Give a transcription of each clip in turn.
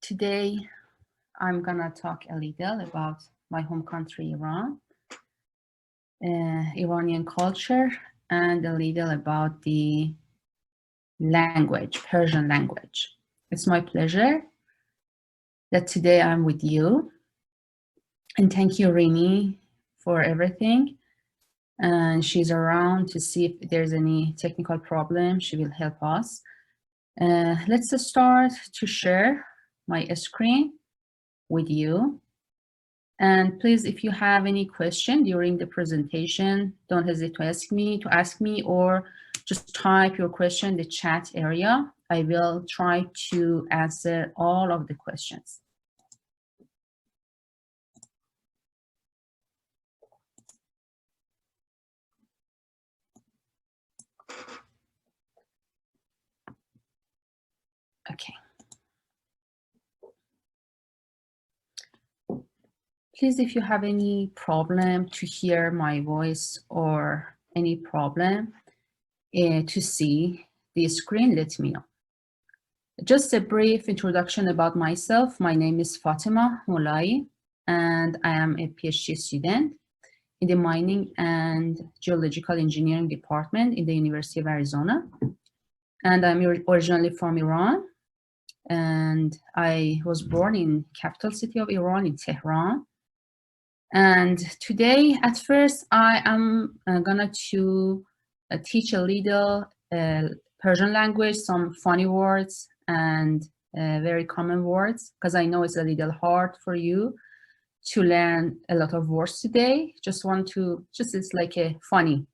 Today, I'm gonna talk a little about my home country, Iran, Iranian culture, and a little about the language, Persian language. It's my pleasure that today I'm with you. And thank you, Rini, for everything. And she's around to see if there's any technical problem. She will help us. Let's start to share my screen with you. And please, if you have any question during the presentation, don't hesitate to ask me, or just type your question in the chat area. I will try to answer all of the questions. Okay. Please, if you have any problem to hear my voice or any problem to see the screen, let me know. Just a brief introduction about myself. My name is Fatima Moulai, and I am a PhD student in the Mining and Geological Engineering Department in the University of Arizona. And I'm originally from Iran, and I was born in capital city of Iran, in Tehran. And today, at first, I am gonna teach a little Persian language, some funny words and very common words, because I know it's a little hard for you to learn a lot of words today. It's like a funny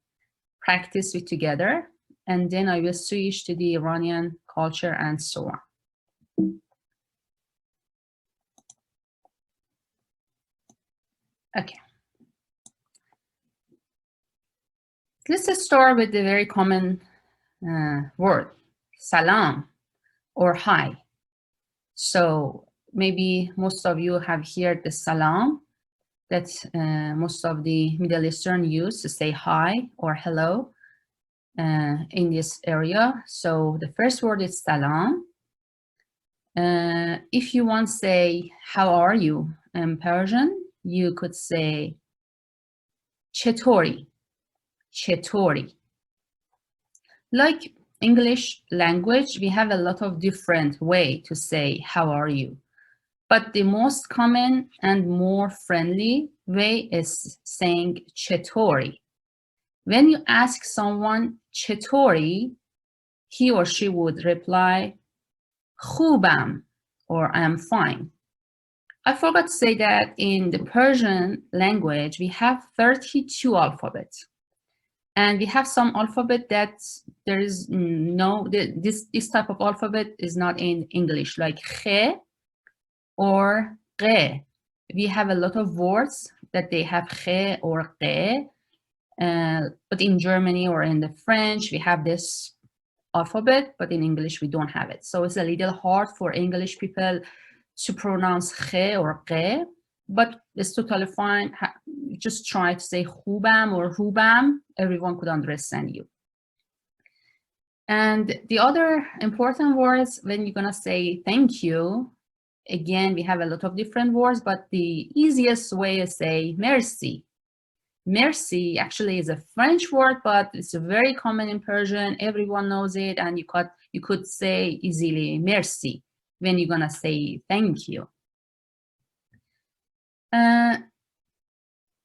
practice with together. And then I will switch to the Iranian culture and so on. Okay. Let's start with the very common word, salam, or hi. So maybe most of you have heard the salam that most of the Middle Eastern use to say hi or hello in this area. So the first word is salam. If you want to say, how are you in Persian, you could say chetori, chetori. Like English language, we have a lot of different ways to say, how are you? But the most common and more friendly way is saying chetori. When you ask someone chetori, he or she would reply khubam, or I am fine. I forgot to say that in the Persian language, we have 32 alphabets. And we have some alphabet that there is no, this type of alphabet is not in English, like khe or ghe. We have a lot of words that they have khe or ghe, but in Germany or in the French, we have this alphabet, but in English, we don't have it. So it's a little hard for English people to pronounce khe or ghe, but it's totally fine. Just try to say khubam or hubam. Everyone could understand you. And the other important words, when you're gonna say thank you, again, we have a lot of different words, but the easiest way is say merci. Merci actually is a French word, but it's very common in Persian. Everyone knows it, and you could say easily merci when you're gonna say thank you.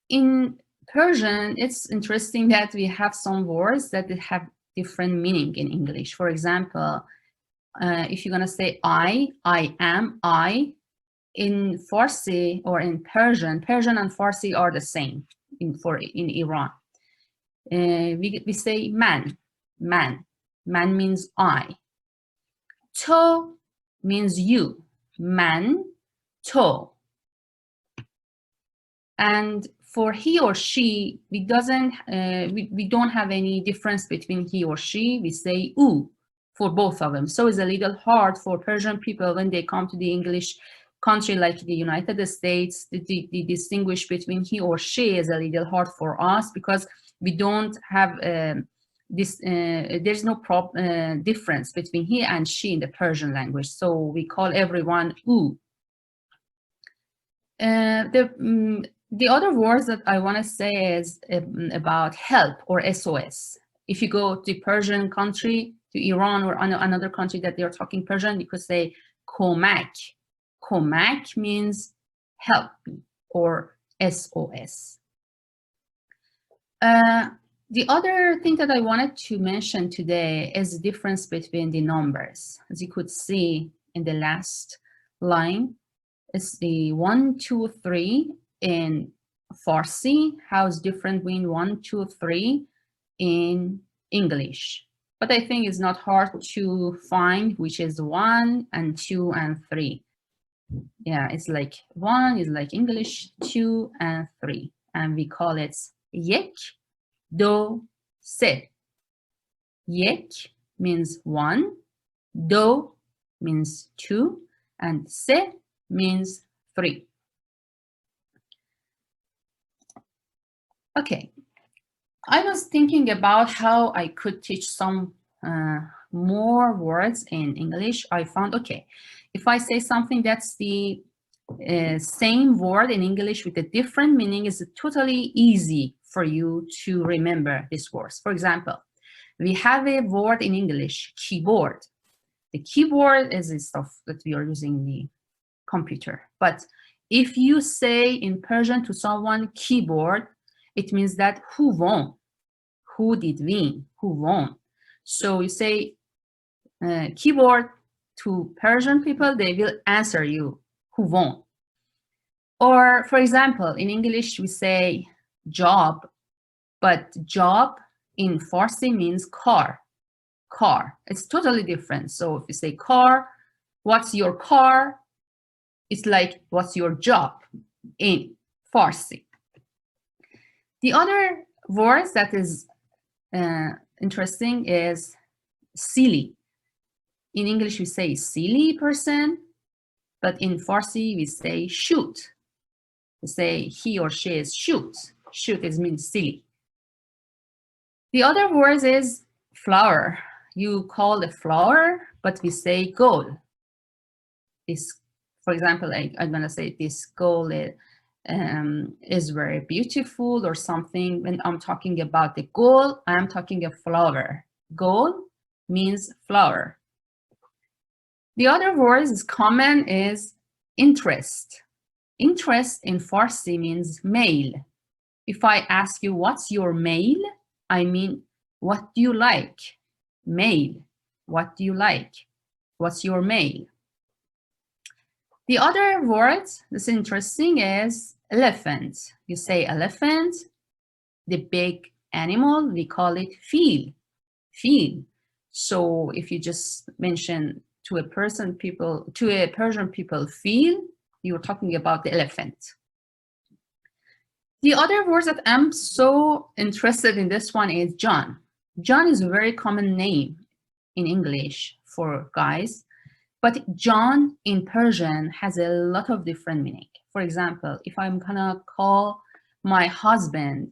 In Persian, it's interesting that we have some words that have different meaning in English. For example, if you're gonna say I am, I, in Farsi or in Persian and Farsi are the same in Iran. We say man means I. To means you, man, to. And for he or she, we don't have any difference between he or she. We say u for both of them. So it's a little hard for Persian people when they come to the English country like the United States, the distinguish between he or she is a little hard for us because we don't have there's no difference between he and she in the Persian language, so we call everyone u. The other words that I want to say is about help or SOS. If you go to Persian country, to Iran or another country that they're talking Persian, you could say komak. Komak means help or SOS. The other thing that I wanted to mention today is the difference between the numbers. As you could see in the last line, it's the 1, 2, 3 in Farsi. How is different between 1, 2, 3 in English? But I think it's not hard to find which is 1 and 2 and 3. Yeah, it's like 1 is like English, 2 and 3. And we call it yek, do, se. Yek means 1, do means 2, and se means 3. Okay, I was thinking about how I could teach some more words in English. I found, okay, if I say something that's the same word in English with a different meaning, is totally easy for you to remember these words. For example, we have a word in English, keyboard. The keyboard is the stuff that we are using in the computer. But if you say in Persian to someone keyboard, it means that who won? Who did win? Who won? So you say keyboard to Persian people, they will answer you who won. Or for example, in English, we say job, but job in Farsi means car. Car. It's totally different. So if you say car, what's your car? It's like, what's your job in Farsi? The other words that is interesting is silly. In English, we say silly person, but in Farsi, we say shoot. We say he or she is shoot. Shoot means silly. The other word is flower. You call a flower, but we say goal. This, for example, I'm gonna say this goal is very beautiful or something. When I'm talking about the goal, I'm talking a flower. Goal means flower. The other word is common is interest. Interest in Farsi means mail. If I ask you, what's your mail? I mean, what do you like? Mail. What do you like? What's your mail? The other word that's interesting is elephant. You say elephant, the big animal, we call it fil. Fil. So if you just mention to a Persian people, fil, you're talking about the elephant. The other word that I'm so interested in this one is John. John is a very common name in English for guys, but John in Persian has a lot of different meaning. For example, if I'm gonna call my husband,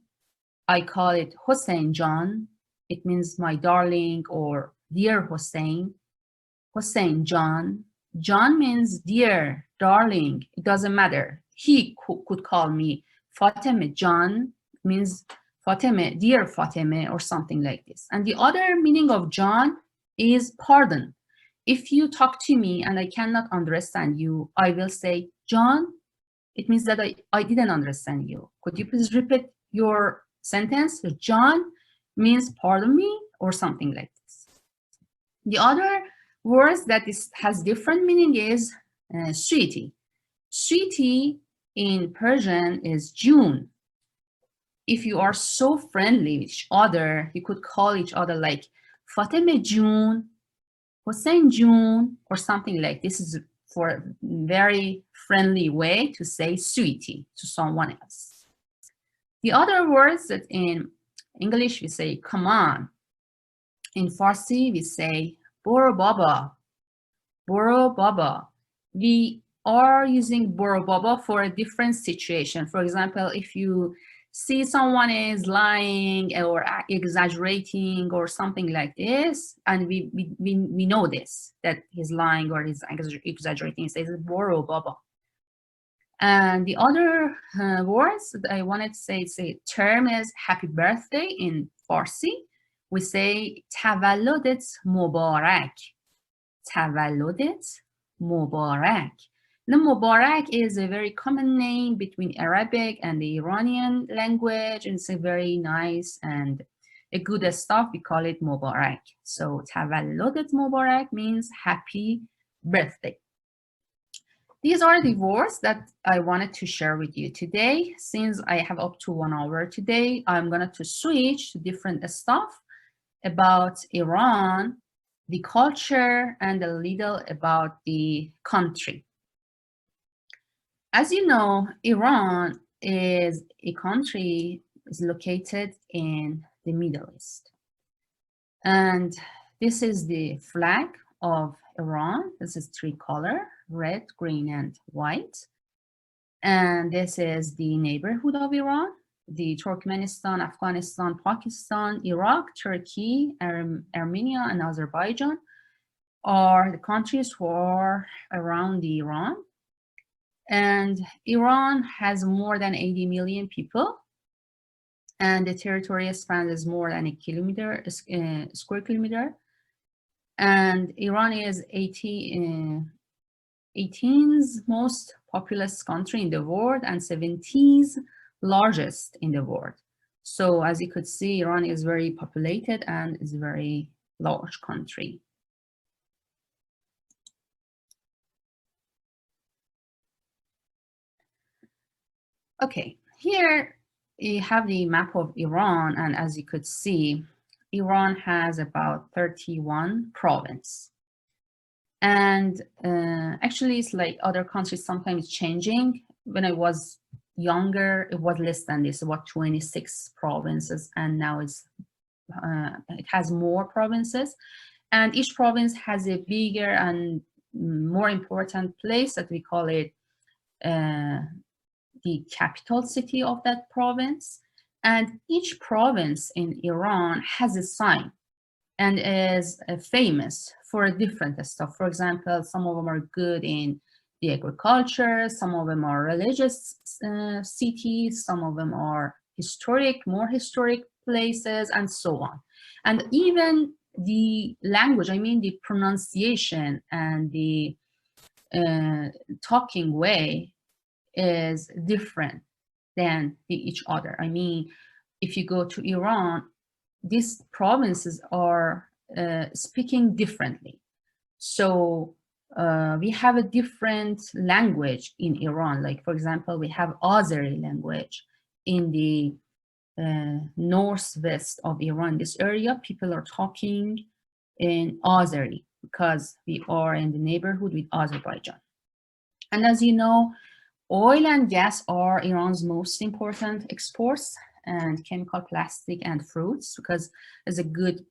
I call it Hossein John. It means my darling or dear Hossein. Hossein John. John means dear, darling. It doesn't matter. He could call me Fateme John, means Fateme, dear Fateme, or something like this. And the other meaning of John is pardon. If you talk to me and I cannot understand you, I will say, John, it means that I didn't understand you. Could you please repeat your sentence? John means pardon me or something like this. The other words that has different meaning is sweetie. Sweetie in Persian is June. If you are so friendly with each other, you could call each other like Fateme June, Hossein June, or something like this. Is for a very friendly way to say sweetie to someone else. The other words that in English we say come on. In Farsi we say boro baba. Boro baba. We are using boro baba for a different situation. For example, if you see someone is lying or exaggerating or something like this, and we know this, that he's lying or he's exaggerating, says boro baba. And the other words that I wanted to say term is happy birthday in Farsi. We say tavallodet mubarak. Tavallodet mubarak. The Mubarak is a very common name between Arabic and the Iranian language. And it's a very nice and a good stuff. We call it Mubarak. So tavallodet mubarak means happy birthday. These are the words that I wanted to share with you today. Since I have up to 1 hour today, I'm going to switch to different stuff about Iran, the culture, and a little about the country. As you know, Iran is a country is located in the Middle East. And this is the flag of Iran. This is 3 colors, red, green, and white. And this is the neighborhood of Iran, the Turkmenistan, Afghanistan, Pakistan, Iraq, Turkey, Armenia, and Azerbaijan are the countries who are around the Iran. And Iran has more than 80 million people, and the territory spans more than a square kilometer. And Iran is 18th most populous country in the world and 17th largest in the world. So as you could see, Iran is very populated and is a very large country. Okay, here you have the map of Iran, and as you could see, Iran has about 31 provinces. And actually, it's like other countries sometimes changing. When I was younger, it was less than this, about 26 provinces, and now it has more provinces. And each province has a bigger and more important place that we call it the capital city of that province. And each province in Iran has a sign and is famous for different stuff. For example, some of them are good in the agriculture, some of them are religious cities, some of them are more historic places, and so on. And even the language, I mean the pronunciation and the talking way is different than each other. I mean, if you go to Iran, these provinces are speaking differently. So we have a different language in Iran. Like, for example, we have Azeri language in the northwest of Iran. This area, people are talking in Azeri because we are in the neighborhood with Azerbaijan. And as you know, oil and gas are Iran's most important exports, and chemical, plastic, and fruits, because it's a good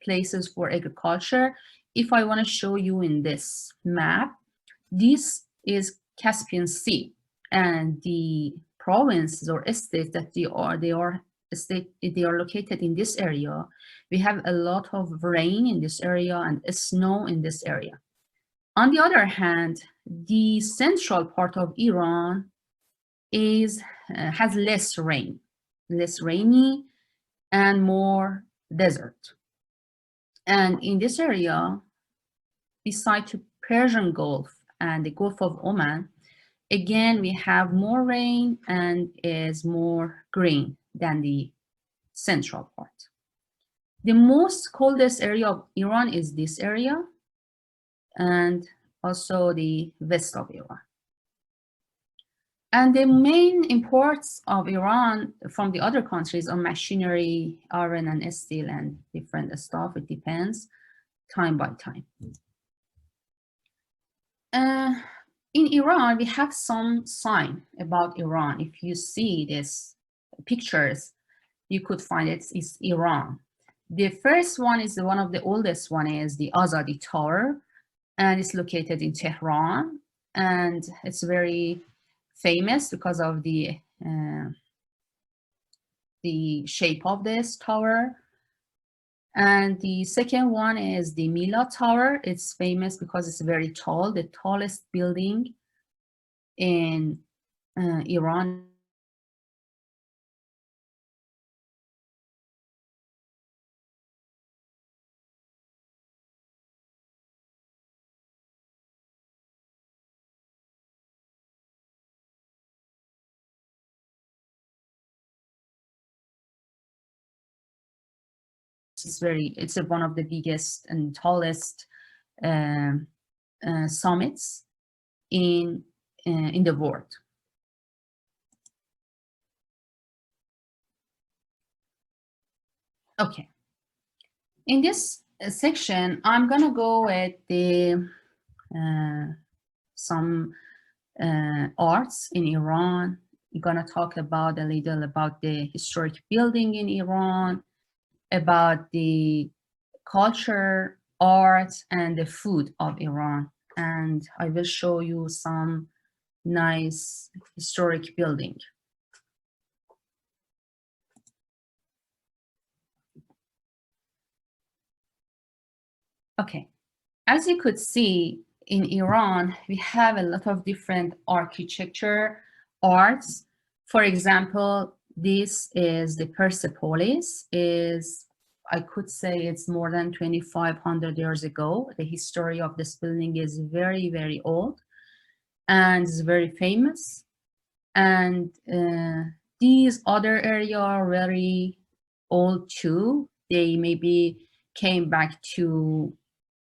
places for agriculture. If I want to show you in this map, this is Caspian Sea, and the provinces or states that they are located in this area. We have a lot of rain in this area and snow in this area. On the other hand, the central part of Iran has less rain, less rainy, and more desert. And in this area, beside the Persian Gulf and the Gulf of Oman, again, we have more rain and is more green than the central part. The most coldest area of Iran is this area, and also the west of Iran. And the main imports of Iran from the other countries are machinery, iron and steel, and different stuff. It depends time by time. In Iran, we have some sign about Iran. If you see these pictures, you could find it's Iran. The first one is one of the oldest one is the Azadi Tower, and it's located in Tehran, and it's very famous because of the the shape of this tower. And the second one is the Mila Tower. It's famous because it's very tall, the tallest building in Iran. It's one of the biggest and tallest summits in the world. Okay. In this section, I'm gonna go with the some arts in Iran. We're gonna talk about a little about the historic building in Iran, about the culture, art, and the food of Iran. And I will show you some nice historic building. Okay, as you could see, in Iran, we have a lot of different architecture, arts. For example, this is the Persepolis. I could say it's more than 2,500 years ago. The history of this building is very, very old and is very famous. And these other areas are very old too. They maybe came back to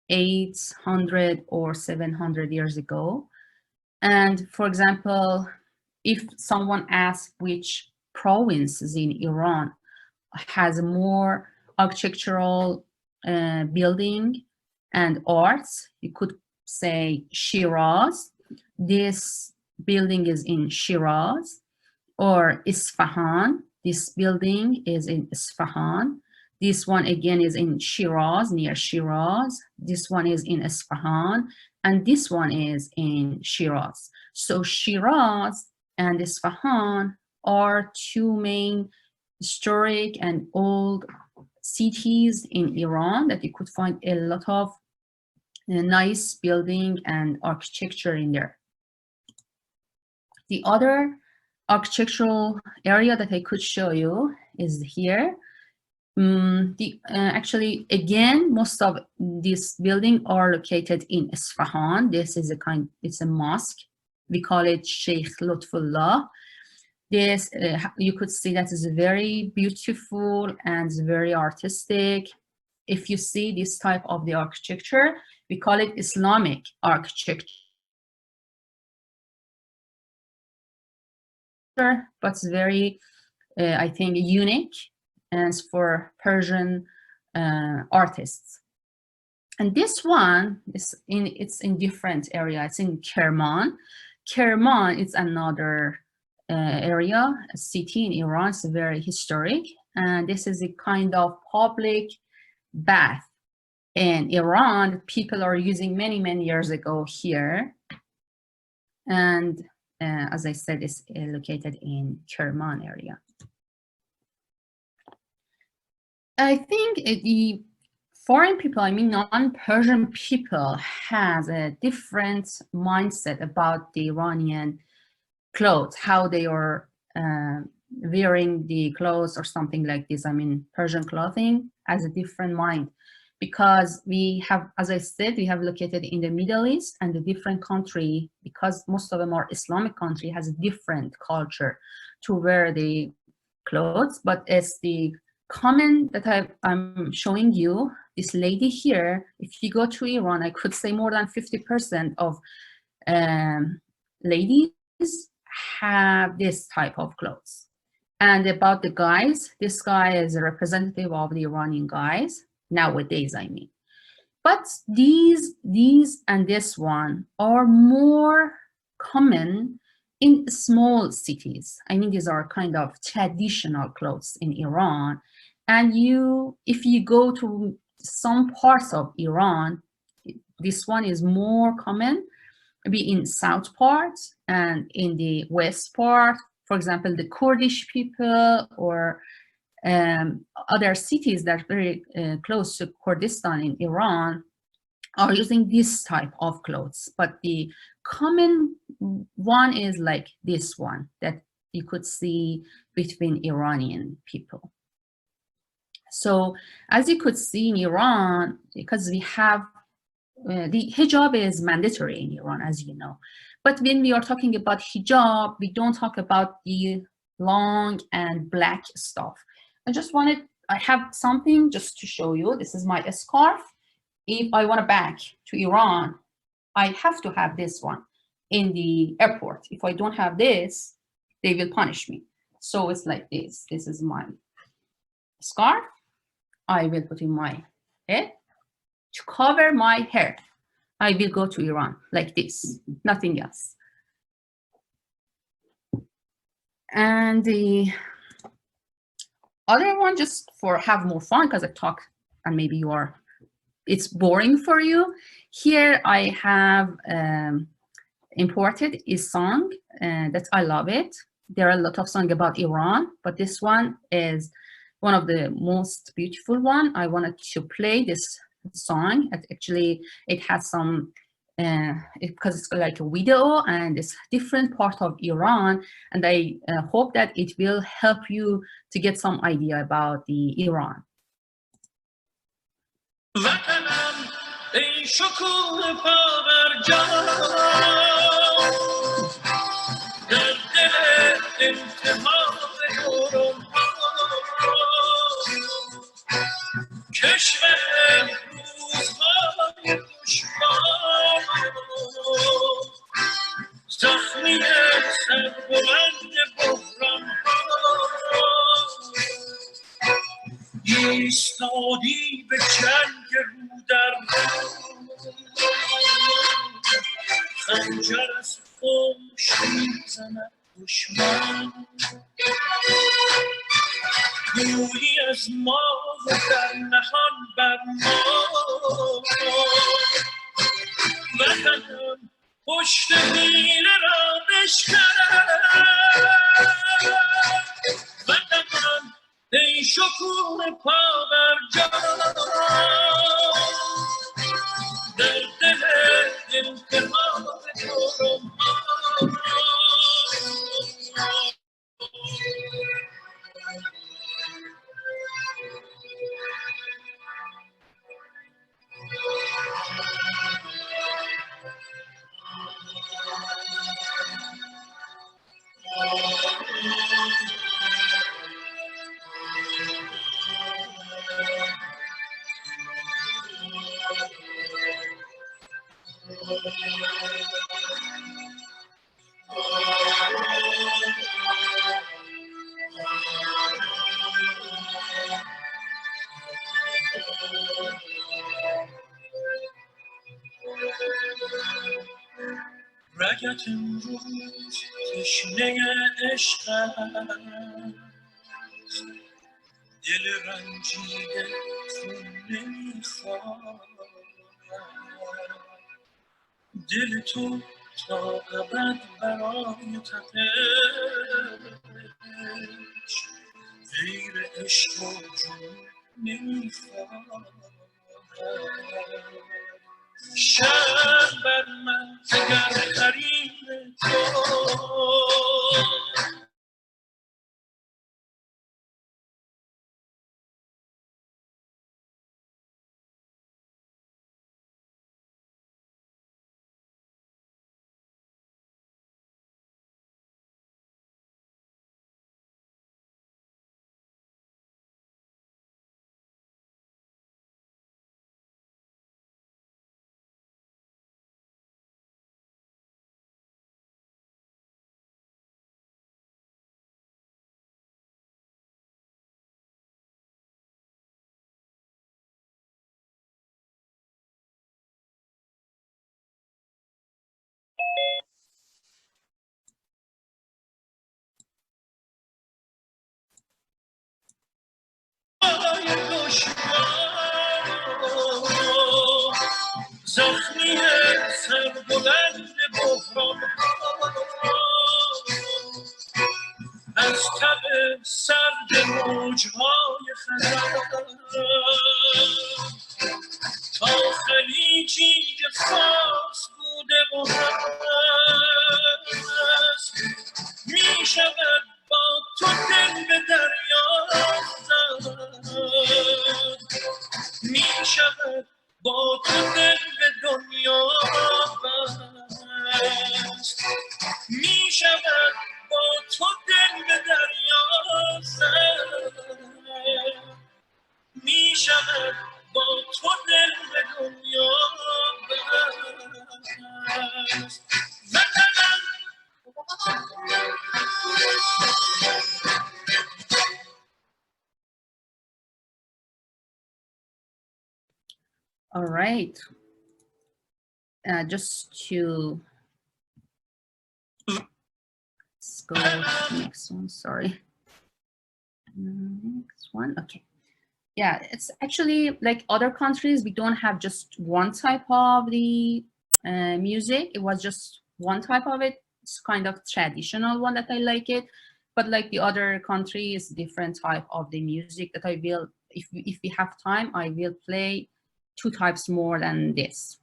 800 or 700 years ago. And for example, if someone asks which provinces in Iran has more architectural building and arts, you could say Shiraz. This building is in Shiraz, or Isfahan. This building is in Isfahan. This one again is in Shiraz, near Shiraz. This one is in Isfahan, and this one is in Shiraz. So Shiraz and Isfahan are two main historic and old cities in Iran that you could find a lot of nice building and architecture in there. The other architectural area that I could show you is here. Actually, again, most of these buildings are located in Isfahan. This is it's a mosque. We call it Sheikh Lutfullah. This, you could see that is very beautiful and very artistic. If you see this type of the architecture, we call it Islamic architecture, but it's very, I think, unique and for Persian artists. And this one is it's in different area. It's in Kerman. Kerman is another area, a city in Iran. It's very historic, and this is a kind of public bath in Iran. People are using many years ago here, and as I said, it's located in Kerman area. I think the foreign people, I mean non-Persian people, has a different mindset about the Iranian clothes, how they are wearing the clothes or something like this. I mean, Persian clothing has a different mind because we have, as I said, we have located in the Middle East, and the different country, because most of them are Islamic country, has a different culture to wear the clothes. But it's the common that I'm showing you, this lady here, if you go to Iran, I could say more than 50% of ladies have this type of clothes. And about the guys, this guy is a representative of the Iranian guys, nowadays, I mean. But these and this one are more common in small cities. I mean, these are kind of traditional clothes in Iran. And if you go to some parts of Iran, this one is more common, maybe in south part and in the west part. For example, the Kurdish people or other cities that are very close to Kurdistan in Iran are using this type of clothes. But the common one is like this one that you could see between Iranian people. So as you could see in Iran, because we have the hijab is mandatory in Iran, as you know. But when we are talking about hijab, we don't talk about the long and black stuff. I have something just to show you. This is my scarf. If I want to back to Iran, I have to have this one in the airport. If I don't have this, they will punish me. So it's like this. This is my scarf. I will put in my head to cover my hair. I will go to Iran like this, nothing else. And the other one, just for have more fun, because I talk and maybe it's boring for you. Here I have imported a song that I love it. There are a lot of songs about Iran, but this one is one of the most beautiful one. I wanted to play this song. Actually, it has some because it's like a video and it's different part of Iran, and I hope that it will help you to get some idea about the Iran. زخمی سربلند بحران ایستادی به جنگ رو در خنجر از خاموشی میزند دشمن گویی از ما و در نهان بر ما وطنم پشت حیله را بشکن وطنم ای شکوه پا بر جا در دل التهاب تو رگت امروز تشنه عشق است دل رنجیده خون نمیخواد دل تو تا ابد برای تپش غیر عشق و جنون نمیخواد شب بر من اگر حریم تو زخمی سربلند بحران از تب سرد موجها خلیجی که فارس بوده و هست می شود با تو دل به دریا زد می شود با تو دل به دنیا بست می شود با تو دل به دریا زد می شود با تو دل به دنیا بست وطنم All right. Just to let's go to the next one. Sorry. Next one. Okay. Yeah, it's actually like other countries. We don't have just one type of the music. It was just one type of it. It's kind of traditional one that I like it. But like the other countries, different type of the music that I will, if we have time, I will play 2 types more than this.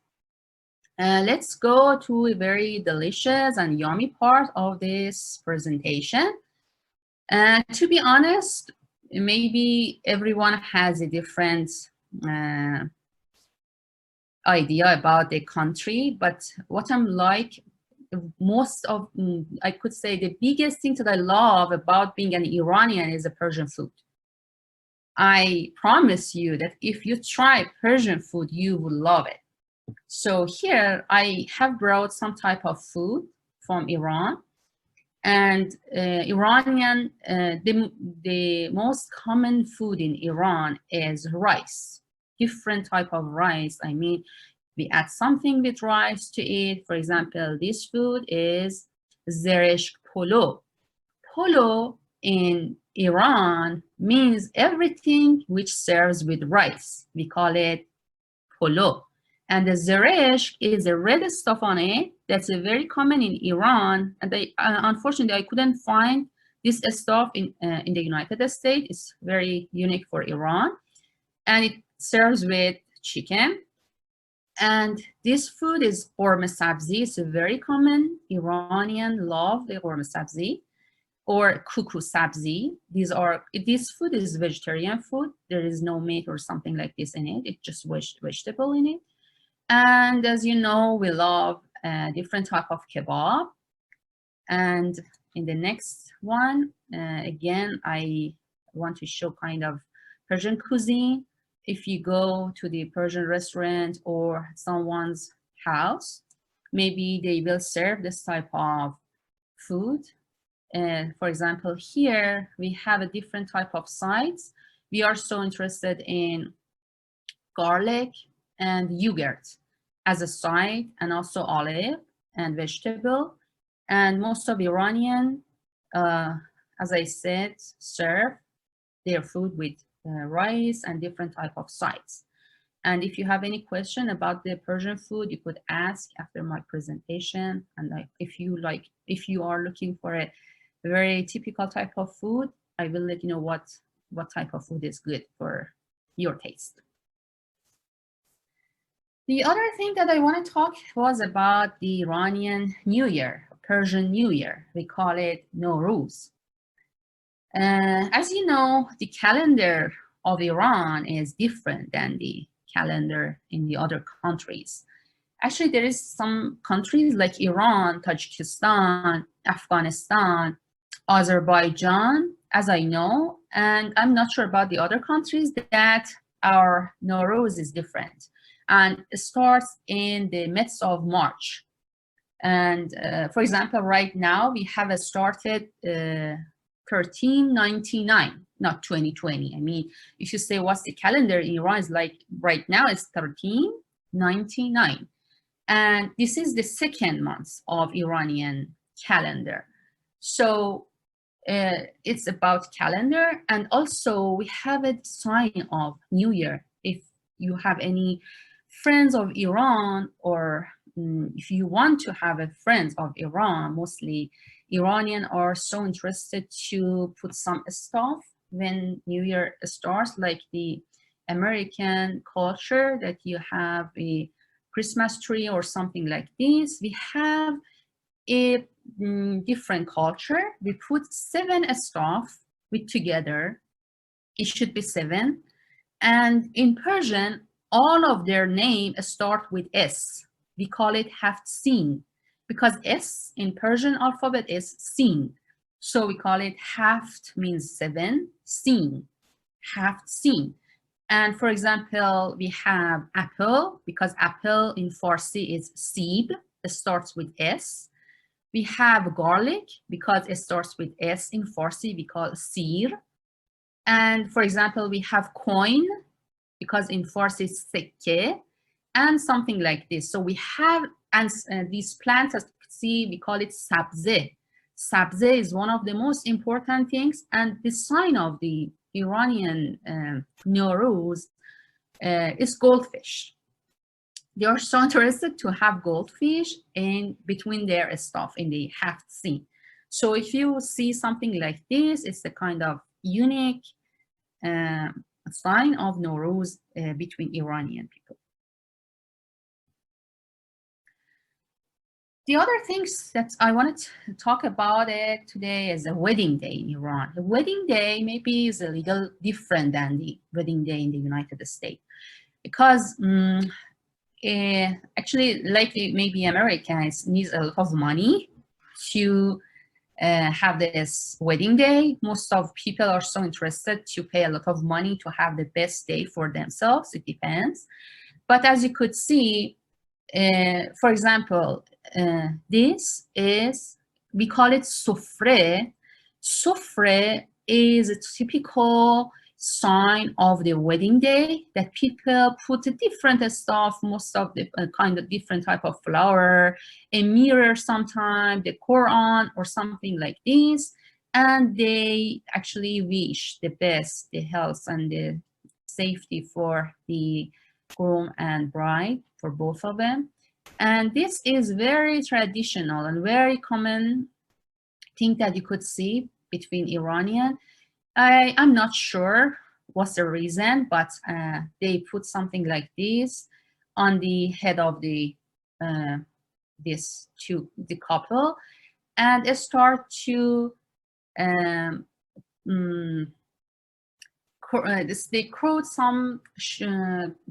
Let's go to a very delicious and yummy part of this presentation. To be honest, maybe everyone has a different idea about the country, but what I'm like, most of, I could say the biggest thing that I love about being an Iranian is the Persian food. I promise you that if you try Persian food, you will love it. So here I have brought some type of food from Iran, and Iranian, the most common food in Iran is rice, different type of rice. I mean, we add something with rice to it. For example, this food is zeresh polo. Polo in Iran means everything which serves with rice. We call it polo. And the zeresh is a red stuff on it that's very common in Iran. And unfortunately, I couldn't find this stuff in the United States. It's very unique for Iran. And it serves with chicken. And this food is qurma sabzi. It's a very common Iranian love, the qurma sabzi or kuku sabzi. This food is vegetarian food. There is no meat or something like this in it. It's just vegetable in it. And as you know, we love different type of kebab. And in the next one, again, I want to show kind of Persian cuisine. If you go to the Persian restaurant or someone's house, maybe they will serve this type of food. And for example, here we have a different type of sides. We are so interested in garlic and yogurt as a side, and also olive and vegetable. And most of Iranian, as I said, serve their food with rice and different type of sides. And if you have any question about the Persian food, you could ask after my presentation. And if you are looking for a very typical type of food, I will let you know what type of food is good for your taste. The other thing that I want to talk was about the Iranian New Year, Persian New Year. We call it Nowruz. As you know, the calendar of Iran is different than the calendar in the other countries. Actually, there is some countries like Iran, Tajikistan, Afghanistan, Azerbaijan, as I know, and I'm not sure about the other countries, that our Nowruz is different. And it starts in the midst of March. And for example, right now we have started 1399, not 2020. I mean, if you say what's the calendar in Iran, is like right now it's 1399. And this is the second month of Iranian calendar. So it's about calendar. And also we have a sign of New Year. If you have any friends of Iran, or if you want to have a friends of Iran, mostly Iranian are so interested to put some stuff when New Year starts, like the American culture that you have a Christmas tree or something like this. We have a different culture. We put 7 stuff with together. It should be 7. And in Persian, all of their name start with S. We call it hafsin because S in Persian alphabet is sin. So we call it haft means 7, sin, hafsin. And for example, we have apple because apple in Farsi is sib. It starts with S. We have garlic because it starts with S in Farsi, we call sir. And for example, we have coin because in Farsi it's sekke and something like this. So we have these plants, as you can see, we call it sabze. Sabze is one of the most important things, and the sign of the Iranian Nowruz is goldfish. They are so interested to have goldfish in between their stuff in the Haft Sea. So if you see something like this, it's a kind of unique sign of Nowruz between Iranian people. The other things that I wanted to talk about it today is a wedding day in Iran. The wedding day maybe is a little different than the wedding day in the United States because actually, like maybe Americans needs a lot of money to have this wedding day. Most of people are so interested to pay a lot of money to have the best day for themselves. It depends. But as you could see, for example, this is, we call it sofre. Sofre is a typical sign of the wedding day that people put different stuff, most of the kind of different type of flower, a mirror sometime, the Quran or something like this. And they actually wish the best, the health and the safety for the groom and bride, for both of them. And this is very traditional and very common thing that you could see between Iranian. I'm not sure what's the reason, but they put something like this on the head of the the couple, and start to they quote some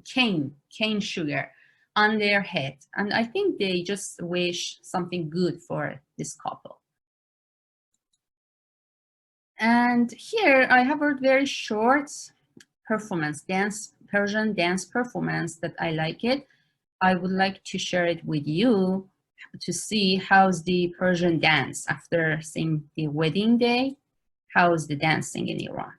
cane sugar on their head, and I think they just wish something good for this couple. And here I have a very short performance, Persian dance performance that I like it. I would like to share it with you to see how's the Persian dance after seeing the wedding day, how's the dancing in Iran.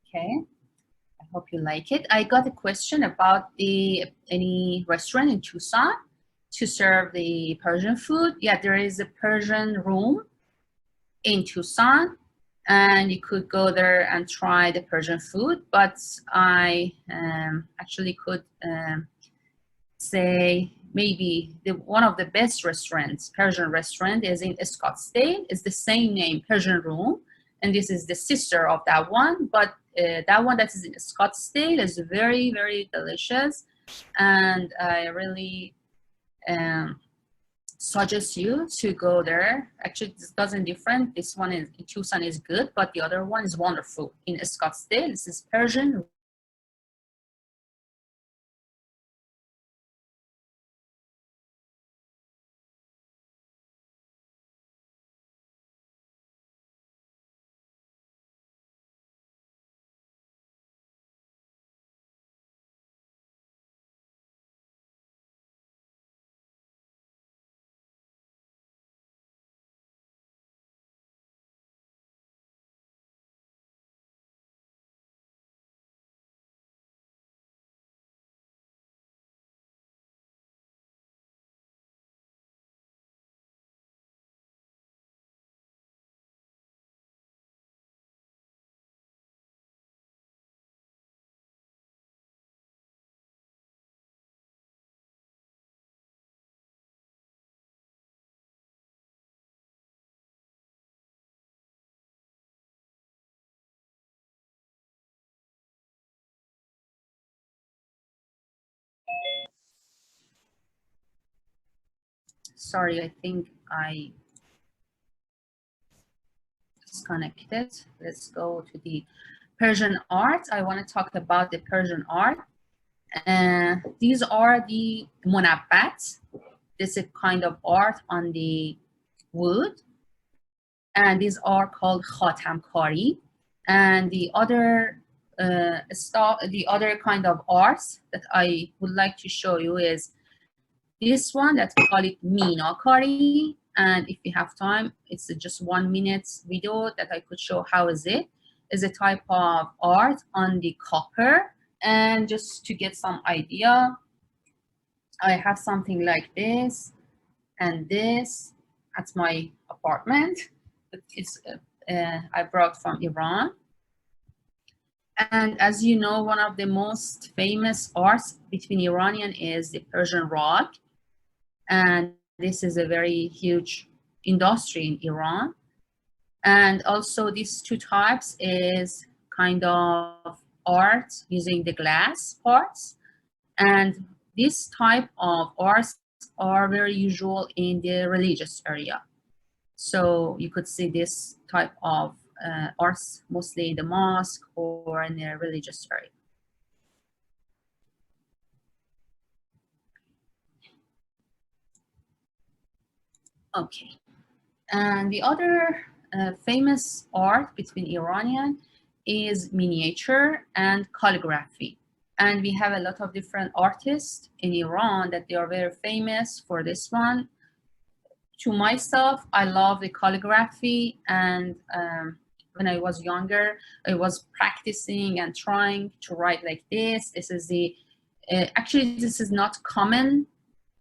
Okay, I hope you like it. I got a question about any restaurant in Tucson to serve the Persian food. Yeah, there is a Persian room in Tucson, and you could go there and try the Persian food. But I actually could say maybe one of the best restaurants, Persian restaurant, is in Scottsdale. It's the same name, Persian Room, and this is the sister of that one. But that one that is in Scottsdale is very, very delicious, and I really suggest you to go there. Actually, this doesn't different. This one in Tucson is good, but the other one is wonderful in Scottsdale. This is Persian. Sorry, I think I disconnected. Let's go to the Persian art. I want to talk about the Persian art. These are the munabbat. This is a kind of art on the wood, and these are called khatam kari. And the other the other kind of arts that I would like to show you is this one that we call it mina kari. And if you have time, it's just 1 minute video that I could show how is it. Is a type of art on the copper. And just to get some idea, I have something like this and this at my apartment. It's I brought from Iran. And as you know, one of the most famous arts between Iranian is the Persian rug. And this is a very huge industry in Iran. And also these two types is kind of art using the glass parts. And this type of arts are very usual in the religious area. So you could see this type of arts mostly in the mosque or in the religious area. Okay, and the other famous art between Iranian is miniature and calligraphy. And we have a lot of different artists in Iran that they are very famous for this one. To myself, I love the calligraphy, and when I was younger, I was practicing and trying to write like this. This is the, actually this is not common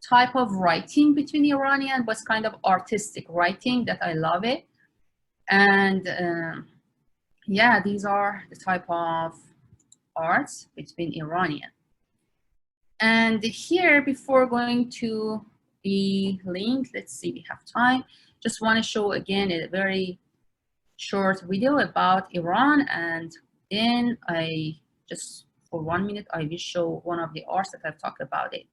type of writing between Iranian, but it's kind of artistic writing that I love it. And yeah, these are the type of arts between Iranian. And here, before going to the link, let's see, we have time. Just want to show again a very short video about Iran, and then I just for 1 minute I will show one of the arts that I've talked about it.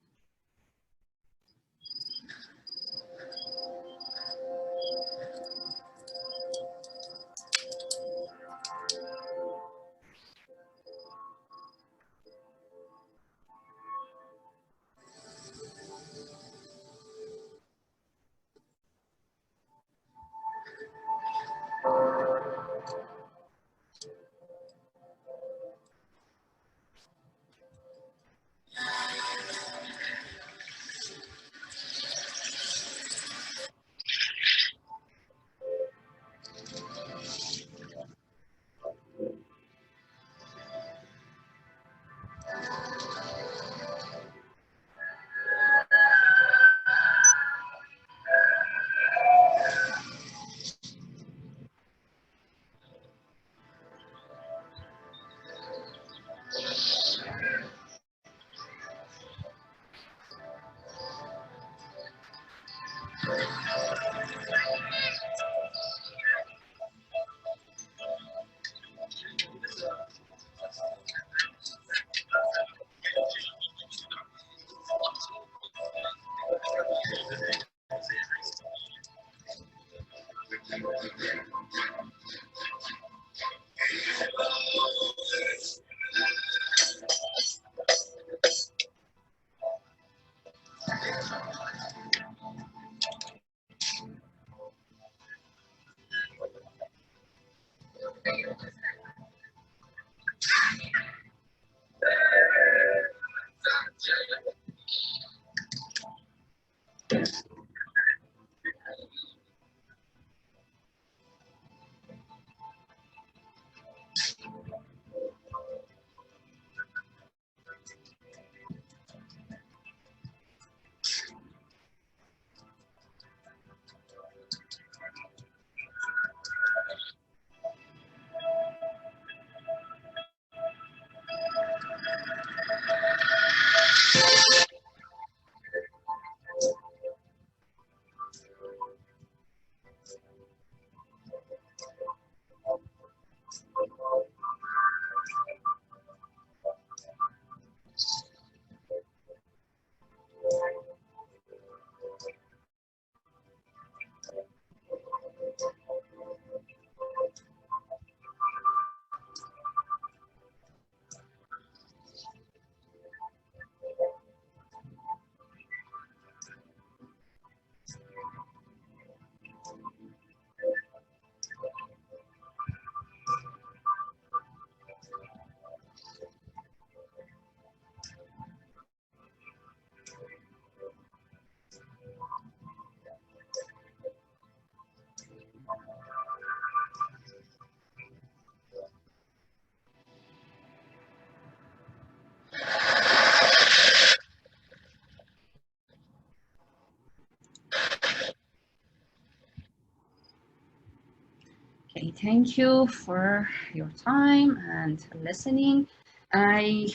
Okay, thank you for your time and listening. I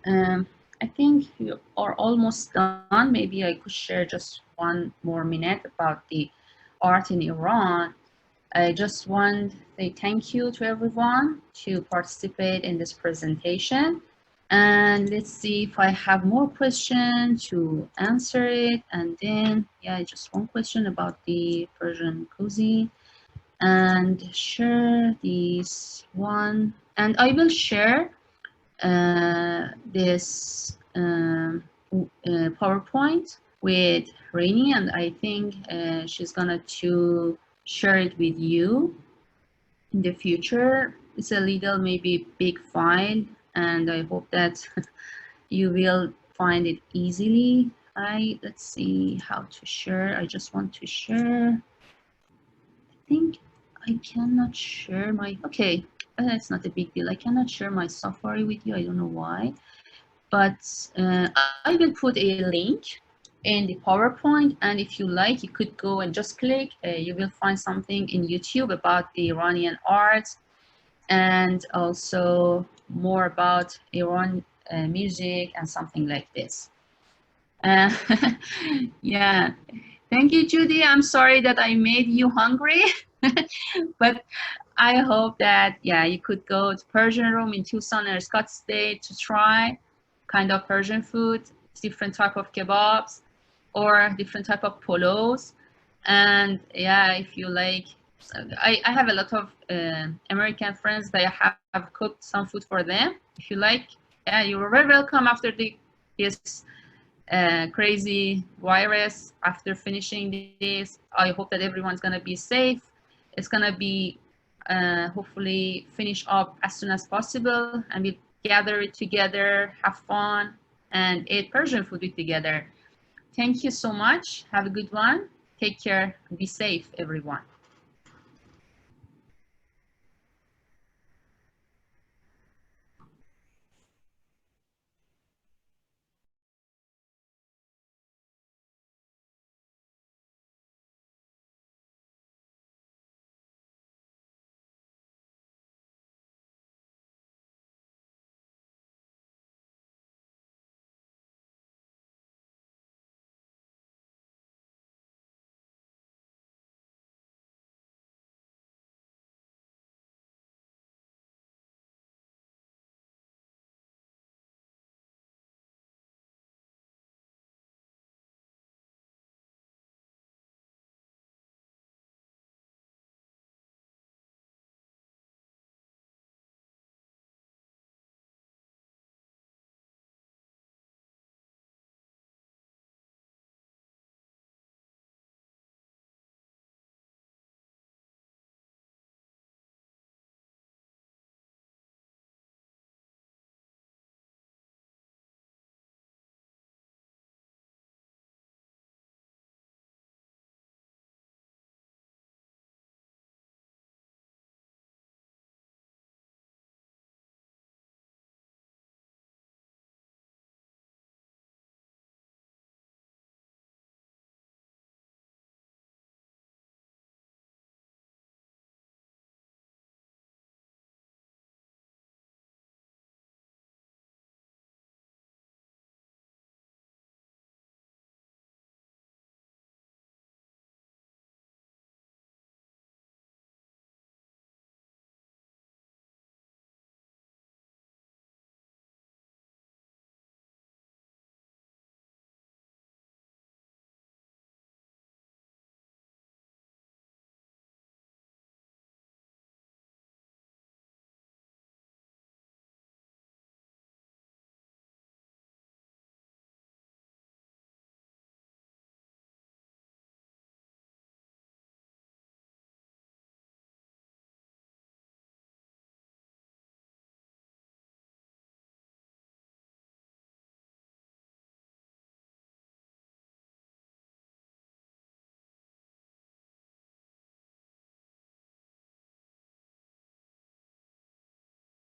um, I think you are almost done. Maybe I could share just 1 more minute about the art in Iran. I just want to say thank you to everyone to participate in this presentation. And let's see if I have more questions to answer it. And then, yeah, just one question about the Persian cuisine, and share this one. And I will share this PowerPoint with Rainy, and I think she's gonna to share it with you in the future. It's a little maybe big file, and I hope that you will find it easily. Let's see how to share. I just want to share. I think I cannot share my, okay, that's not a big deal. I cannot share my Safari with you. I don't know why, but I will put a link in the PowerPoint, and if you like, you could go and just click. You will find something in YouTube about the Iranian art, and also more about Iran music and something like this. Uh, yeah, thank you, Judy. I'm sorry that I made you hungry, but I hope that, yeah, you could go to Persian room in Tucson or Scottsdale to try kind of Persian food, different type of kebabs or different type of polos. And yeah, if you like, I have a lot of American friends that I have cooked some food for them. If you like, yeah, you're very welcome after this crazy virus. After finishing this, I hope that everyone's gonna be safe. It's gonna be hopefully finish up as soon as possible, and we gather together, have fun, and eat Persian food together. Thank you so much. Have a good one. Take care. Be safe, everyone.